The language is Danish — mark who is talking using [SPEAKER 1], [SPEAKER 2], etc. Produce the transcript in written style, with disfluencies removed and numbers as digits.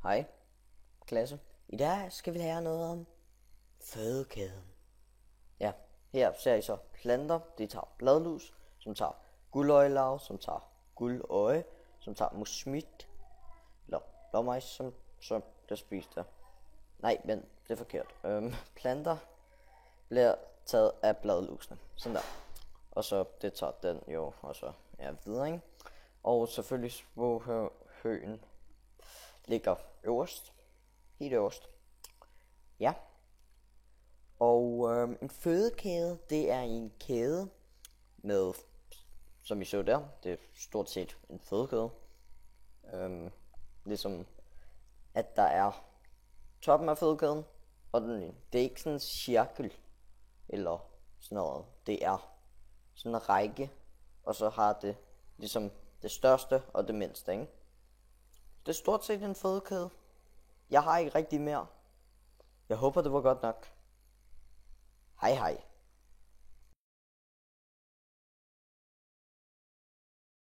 [SPEAKER 1] Hej, klasse. I dag skal vi lære noget om fødekæden. Ja, her ser I så planter, de tager bladlus, som tager guldøjelarve, som tager guldøje, som tager musmit, eller blåmejs, som der spiser. Nej, men det er forkert. Planter bliver taget af bladlusene, sådan der. Og så det tager den jo, og så videre, ikke? Og selvfølgelig høen ligger øverst, helt øverst. Ja. Og en fødekæde, det er en kæde med, som I så der, det er stort set en fødekæde. Ligesom at der er toppen af fødekæden, og det er ikke sådan en cirkel eller sådan noget. Det er sådan en række, og så har det ligesom det største og det mindste, ikke? Det er stort set en fødekæde. Jeg har ikke rigtig mere. Jeg håber det var godt nok. Hej hej.